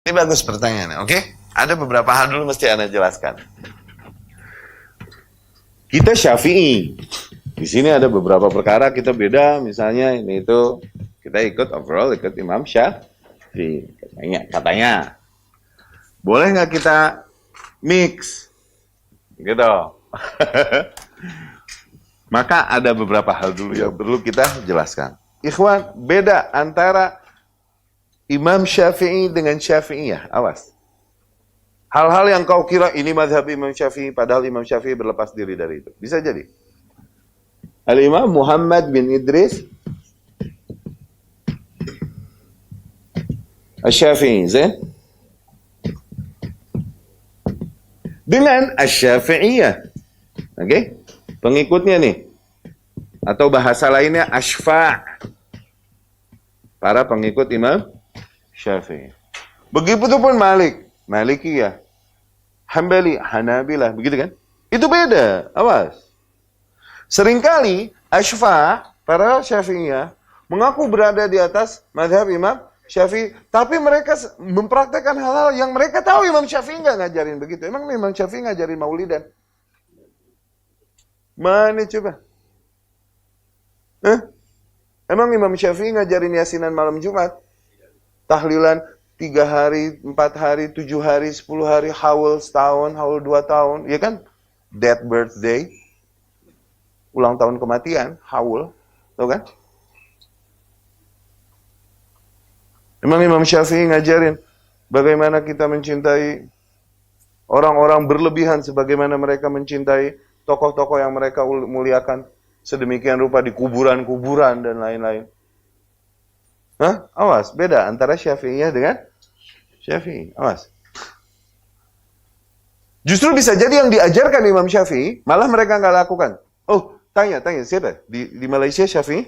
Ini bagus pertanyaannya, oke? Ada beberapa hal dulu mesti Anda jelaskan. Kita Syafi'i. Di sini ada beberapa perkara kita beda, misalnya ini itu kita ikut Imam Syafi'i. Katanya. Boleh nggak kita mix? Gitu. Maka ada beberapa hal dulu yang perlu kita jelaskan. Ikhwan, beda antara Imam Syafi'i dengan Syafi'iyah. Awas. Hal-hal yang kau kira ini mazhab Imam Syafi'i, padahal Imam Syafi'i berlepas diri dari itu. Bisa jadi. Al-Imam Muhammad bin Idris Asy-Syafi'i, dengan Asy-Syafi'iyah. Oke? Pengikutnya nih. Atau bahasa lainnya Asyfa'. Para pengikut Imam Syafi'i. Begitu pun Malik, Malikiyah, Hambali, Hanabilah, begitu kan? Itu beda, awas. Seringkali Asyfa', para Syafi'iyah, mengaku berada di atas mazhab Imam Syafi'i, tapi mereka mempraktekkan hal-hal yang mereka tahu Imam Syafi'i nggak ngajarin begitu. Emang Imam Syafi'i ngajarin maulidan? Mana coba? Emang Imam Syafi'i ngajarin yasinan malam Jumat? Tahlilan 3 hari, 4 hari, 7 hari, 10 hari, haul setahun, haul 2 tahun, ya kan? Death birthday, ulang tahun kematian, haul, tau kan? Emang Imam Syafi'i ngajarin bagaimana kita mencintai orang-orang berlebihan sebagaimana mereka mencintai tokoh-tokoh yang mereka muliakan sedemikian rupa di kuburan-kuburan dan lain-lain. Hah? Awas, beda antara Syafi'iyah dengan Syafi'i. Awas. Justru bisa jadi yang diajarkan Imam Syafi'i, malah mereka nggak lakukan. Oh, tanya siapa? Di Malaysia Syafi'i?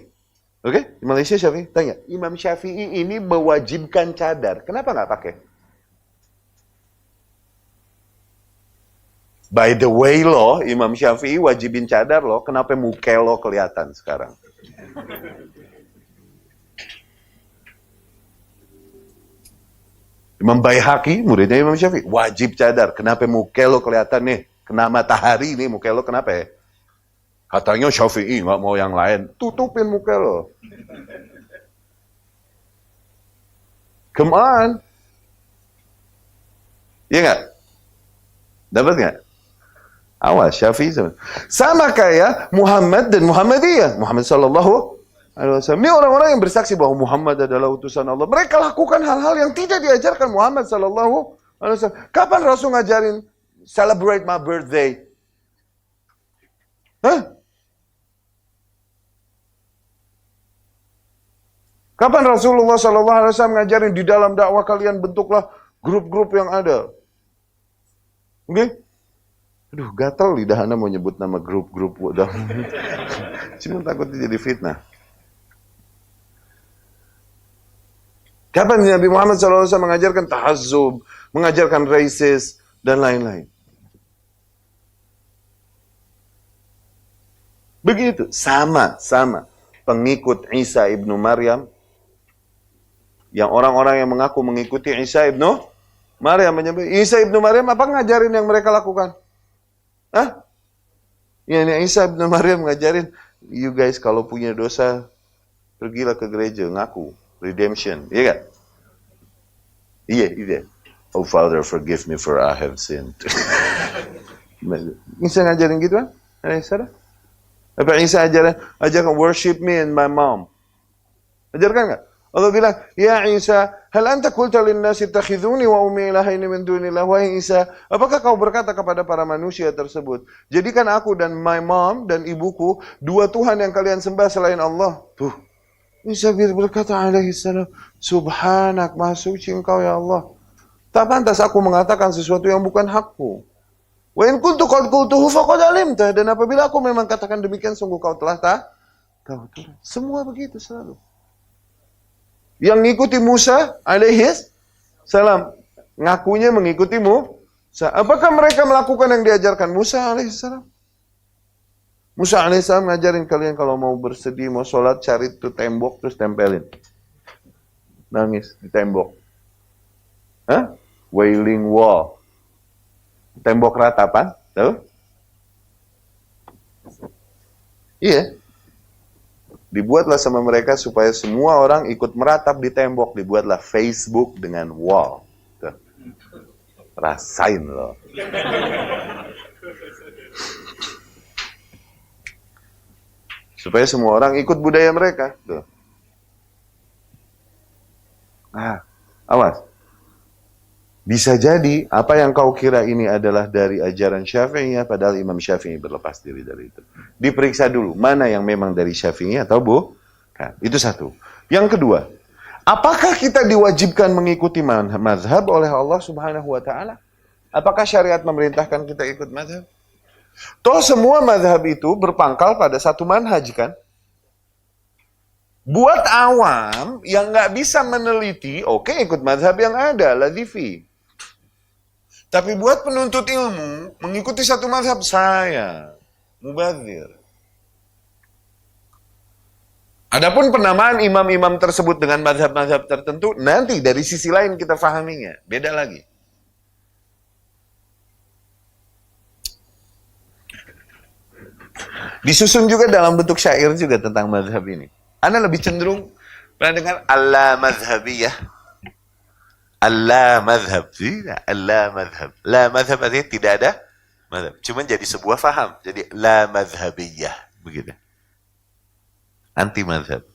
Oke? Di Malaysia Syafi'i? Tanya. Imam Syafi'i ini mewajibkan cadar. Kenapa nggak pakai? By the way loh, Imam Syafi'i wajibin cadar loh. Kenapa muka lo kelihatan sekarang? Imam Baihaqi, muridnya Imam Syafi'i, wajib cadar. Kenapa muka lo kelihatan nih? Kena matahari nih, muka lo kenapa ya? Katanya Syafi'i, nggak mau yang lain. Tutupin muka lo. Come on. Iya nggak? Dapat nggak? Awas, Syafi'i sama kayak Muhammad dan Muhammadiyah. Muhammad sallallahu alaihi wasallam. Ini orang-orang yang bersaksi bahwa Muhammad adalah utusan Allah. Mereka lakukan hal-hal yang tidak diajarkan Muhammad sallallahu alaihi wasallam. Kapan Rasul ngajarin celebrate my birthday? Hah? Kapan Rasulullah sallallahu alaihi wasallam ngajarin di dalam dakwah kalian bentuklah grup-grup yang ada? Oke? Okay? Aduh, gatal lidah Anda mau nyebut nama grup-grup. Cuma takutnya jadi fitnah. Kapan Nabi Muhammad SAW mengajarkan tahazzub, mengajarkan racist, dan lain-lain? Begitu, sama. Pengikut Isa ibnu Maryam, yang orang-orang yang mengaku mengikuti Isa ibnu Maryam, menyebut Isa ibnu Maryam apa ngajarin yang mereka lakukan? Hah? Ya, ini Isa ibnu Maryam ngajarin, you guys kalau punya dosa, pergilah ke gereja, ngaku, redemption, iya gak? Iya. Oh Father, forgive me for I have sinned. Isa ngajarin gitu kan? Apa Isa ajarkan worship me and my mom? Ajarkan gak? Allah bilang, ya Isa, hal anta qulta linnasi takhiduni wa ummi ilahaini min dunillah. Wahai Isa, apakah kau berkata kepada para manusia tersebut, jadikan aku dan my mom dan ibuku dua Tuhan yang kalian sembah selain Allah. Tuh, Isa berkata alaihi salam, subhanak, maha suci engkau ya Allah. Tak pantas aku mengatakan sesuatu yang bukan hakku. Wa in kuntu qad qultuhu faqad alimta. Dan apabila aku memang katakan demikian, sungguh kau telah tahu. Semua begitu selalu. Yang ngikuti Musa alaihi salam, ngakunya mengikuti Musa. Apakah mereka melakukan yang diajarkan Musa alaihi salam? Musa alaihi salam ngajarin kalian kalau mau bersedih, mau sholat, cari tuh tembok terus tempelin. Nangis di tembok. Hah? Wailing wall. Tembok ratapan, tahu? Iya. Dibuatlah sama mereka supaya semua orang ikut meratap di tembok. Dibuatlah Facebook dengan wall. Tuh. Rasain loh. Supaya semua orang ikut budaya mereka. Tuh. Awas. Bisa jadi apa yang kau kira ini adalah dari ajaran Syafi'iyah, padahal Imam Syafi'i berlepas diri dari itu. Diperiksa dulu mana yang memang dari Syafi'iyah atau bukan. Itu satu. Yang kedua, apakah kita diwajibkan mengikuti mazhab oleh Allah Subhanahu wa taala? Apakah syariat memerintahkan kita ikut mazhab? Toh semua mazhab itu berpangkal pada satu manhaj kan? Buat awam yang nggak bisa meneliti, oke, ikut mazhab yang ada, ladhifi. Tapi buat penuntut ilmu, mengikuti satu mazhab saya, mubadzir. Adapun penamaan imam-imam tersebut dengan mazhab-mazhab tertentu, nanti dari sisi lain kita fahaminya, beda lagi. Disusun juga dalam bentuk syair juga tentang mazhab ini. Anda lebih cenderung pernah dengar Allah mazhabiyah? Allah mazhab. Tidak, Allah mazhab. La mazhab artinya tidak ada mazhab. Cuma jadi sebuah faham. Jadi la mazhabiyah. Begitu. Anti mazhab.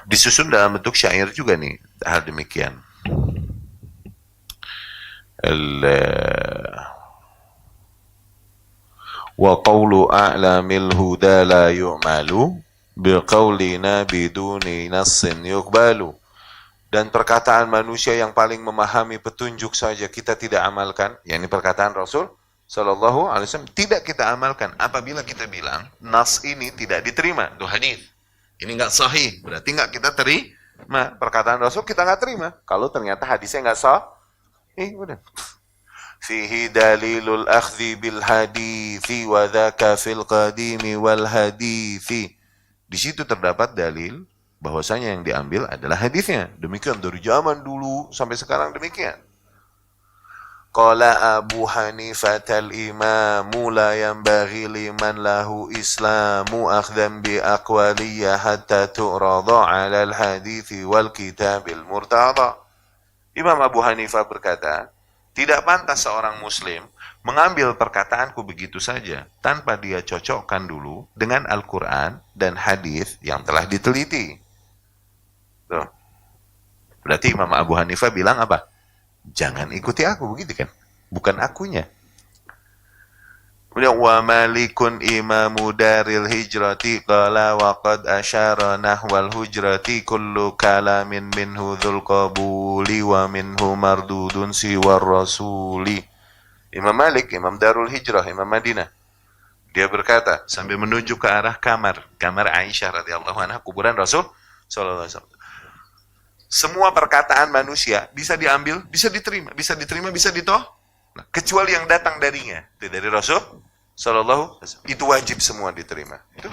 Disusun dalam bentuk syair juga nih. Hal demikian. Wa qawlu a'lamil huda la yu'malu biqawlina biduni nassin yuqbalu. Dan perkataan manusia yang paling memahami petunjuk saja kita tidak amalkan, yakni perkataan Rasul sallallahu alaihi wasallam tidak kita amalkan apabila kita bilang nas ini tidak diterima, itu hadis. Ini enggak sahih, berarti enggak kita terima perkataan Rasul, kita enggak terima. Kalau ternyata hadisnya enggak sahih, udah. Fihi dalilul akhdhi bil hadithi wa dhaka fil qadimi wal hadithi. Di situ terdapat dalil bahwasanya yang diambil adalah hadisnya. Demikian dari zaman dulu sampai sekarang demikian. Qala Abu Hanifah al-imamu la yanbaghi liman lahu islamu akhdhan bi aqwaliyah hatta tu'rada 'ala al-hadithi wal kitabil murtada. Imam Abu Hanifah berkata, tidak pantas seorang muslim mengambil perkataanku begitu saja tanpa dia cocokkan dulu dengan Al-Quran dan hadis yang telah diteliti. Tuh. Berarti Imam Abu Hanifah bilang apa? Jangan ikuti aku, begitu kan? Bukan akunya. Kemudian wa malikun imamu daril hijrati qala wa qad asyara nahwal hujrati kullu kalamin minhu dzul qabuli wa minhu mardudun siwar rasuli. Imam Malik, Imam Darul Hijrah, Imam Madinah, dia berkata sambil menuju ke arah kamar Aisyah radhiyallahu anha, kuburan Rasul sallallahu alaihi wasallam. Semua perkataan manusia bisa diambil, bisa diterima, bisa ditolak. Nah, kecuali yang datang darinya, itu dari Rasul sallallahu alaihi wasallam. Itu wajib semua diterima. Itu.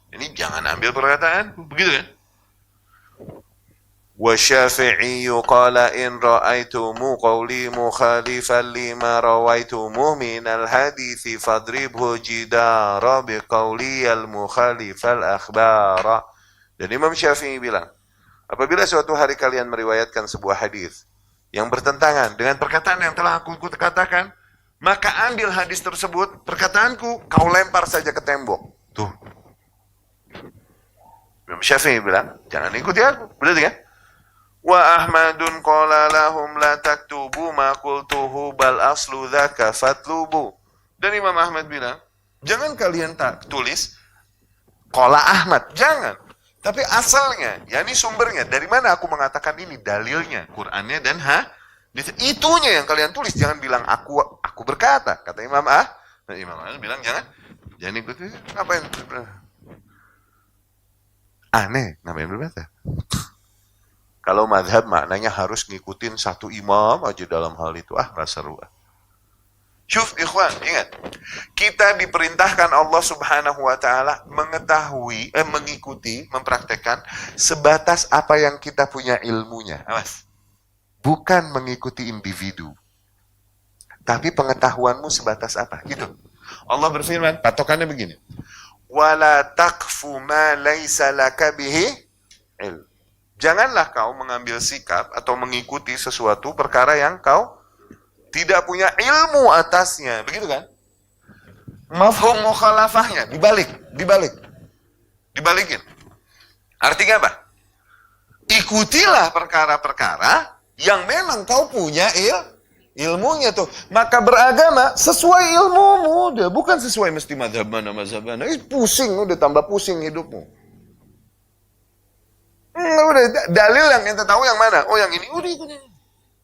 Ini jangan ambil perkataan, begitu kan? Wa Syafi'i qala in ra'aitumu qawli mukhalifan lima rawaitumu minal hadithi fadribhu jidara biqawli al-mukhalifal akhbara. Dan Imam Syafi'i bilang, apabila suatu hari kalian meriwayatkan sebuah hadis yang bertentangan dengan perkataan yang telah aku katakan, maka ambil hadis tersebut, perkataanku, kau lempar saja ke tembok. Tuh. Imam Syafi'i bilang, jangan ikuti aku. Berarti kan? Wa Ahmadun qala lahum la taktubu ma qultuhu bal aslu dzaka fatlubu. Dan Imam Ahmad bilang, jangan kalian tak tulis qala Ahmad, jangan. Tapi asalnya, yakni sumbernya, dari mana aku mengatakan ini, dalilnya, Qur'annya dan itunya yang kalian tulis, jangan bilang aku berkata, kata Imam dan Imam Ahmad bilang jangan ikuti, ngapain? Aneh, ngapain berkata? Kalau madhab maknanya harus ngikutin satu imam aja dalam hal itu, nggak seru. Syuf ikhwan, ingat. Kita diperintahkan Allah Subhanahu wa taala mengikuti, mempraktekkan sebatas apa yang kita punya ilmunya. Awas. Bukan mengikuti individu. Tapi pengetahuanmu sebatas apa? Gitu. Allah berfirman, patokannya begini. Wala taqfu ma laisa laka bihi ilm. Janganlah kau mengambil sikap atau mengikuti sesuatu perkara yang kau tidak punya ilmu atasnya. Begitu kan? Mafhum mukhalafahnya dibalikin. Artinya apa? Ikutilah perkara-perkara yang memang kau punya ilmunya tuh. Maka beragama sesuai ilmumu, udah bukan sesuai mesti mazhab mana. Pusing, udah tambah pusing hidupmu. Udah dalil yang kita tahu yang mana? Oh yang ini, udah ikutin.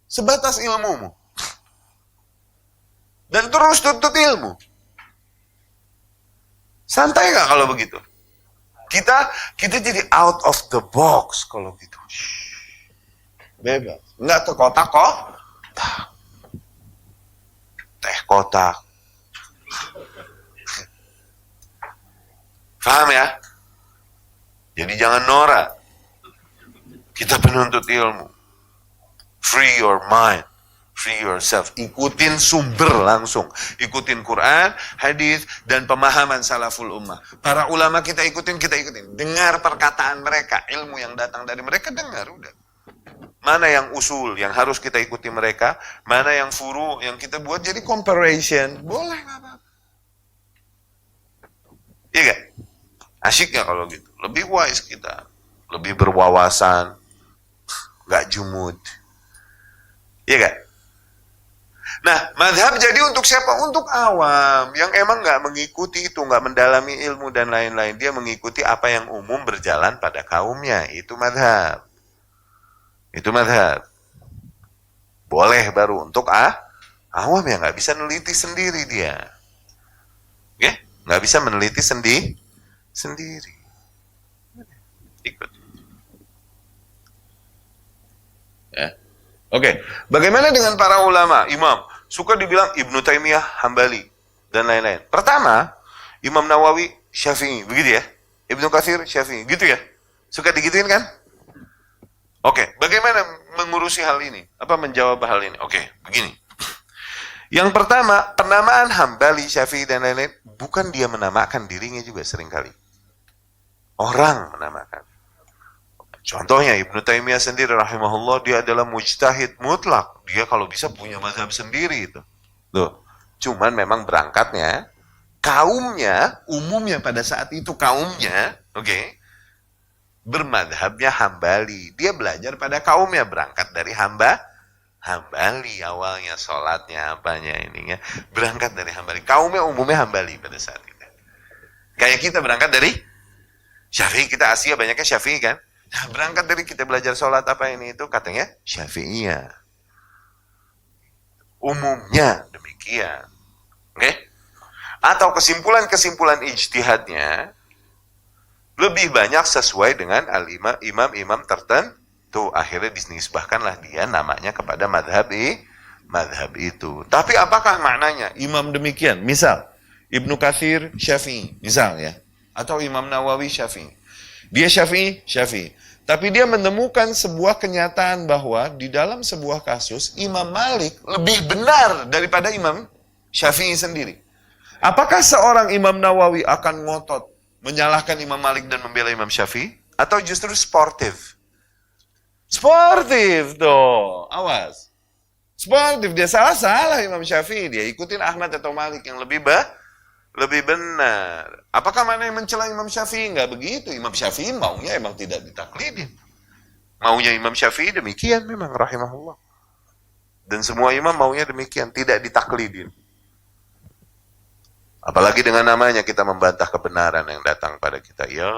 Sebatas ilmumu. Dan terus tuntut ilmu. Santai gak kalau begitu? Kita jadi out of the box kalau gitu. Bebas. Nggak ke kotak kok. Teh kotak. Paham ya? Jadi jangan norak. Kita penuntut ilmu. Free your mind. Free yourself. Ikutin sumber langsung. Ikutin Quran, hadis, dan pemahaman salaful ummah. Para ulama kita ikutin. Dengar perkataan mereka. Ilmu yang datang dari mereka, dengar. Udah. Mana yang usul yang harus kita ikuti mereka. Mana yang furu yang kita buat jadi comparison. Boleh, gak apa-apa. Iya gak? Asyik gak kalau gitu? Lebih wise kita. Lebih berwawasan. Gak jumud. Iya gak? Nah, mazhab jadi untuk siapa? Untuk awam, yang emang nggak mengikuti itu, nggak mendalami ilmu dan lain-lain. Dia mengikuti apa yang umum berjalan pada kaumnya. Itu mazhab. Boleh baru untuk awam yang nggak bisa meneliti sendiri dia. Ya, nggak bisa meneliti sendiri. Ikut. Ya. Oke, bagaimana dengan para ulama, imam? Suka dibilang Ibnu Taimiyah, Hambali, dan lain-lain. Pertama, Imam Nawawi, Syafi'i, begitu ya? Ibnu Katsir, Syafi'i, gitu ya? Suka digituin kan? Oke, bagaimana mengurusi hal ini? Apa menjawab hal ini? Oke, begini. Yang pertama, penamaan Hambali, Syafi'i, dan lain-lain, bukan dia menamakan dirinya juga seringkali. Orang menamakan. Contohnya Ibnu Taimiyah sendiri rahimahullah, dia adalah mujtahid mutlak. Dia kalau bisa punya mazhab sendiri itu. Loh, cuman memang berangkatnya kaumnya, umumnya pada saat itu kaumnya, bermadhabnya Hambali. Dia belajar pada kaumnya, berangkat dari Hambali awalnya, sholatnya, apanya ininya, berangkat dari Hambali. Kaumnya umumnya Hambali pada saat itu. Kayak kita berangkat dari Syafi'i, kita Asia banyaknya Syafi'i kan? Nah, berangkat dari kita belajar sholat apa ini itu katanya Syafi'iyah. Umumnya demikian. Atau kesimpulan-kesimpulan ijtihadnya lebih banyak sesuai dengan imam-imam tertentu. Akhirnya dinisbahkanlah dia namanya kepada madhab itu. Tapi apakah maknanya imam demikian? Misal, Ibnu Katsir Syafi'i, misal ya. Atau Imam Nawawi Syafi'i. Dia Syafi'i. Tapi dia menemukan sebuah kenyataan bahwa di dalam sebuah kasus, Imam Malik lebih benar daripada Imam Syafi'i sendiri. Apakah seorang Imam Nawawi akan ngotot menyalahkan Imam Malik dan membela Imam Syafi'i? Atau justru sportif? Sportif tuh, awas. Sportif, dia salah Imam Syafi'i. Dia ikutin Ahmad atau Malik yang lebih benar. Apakah mana yang mencela Imam Syafi'i? Enggak begitu. Imam Syafi'i maunya emang tidak ditaklidin. Maunya Imam Syafi'i demikian memang rahimahullah. Dan semua imam maunya demikian, tidak ditaklidin. Apalagi dengan namanya kita membantah kebenaran yang datang pada kita. Ya,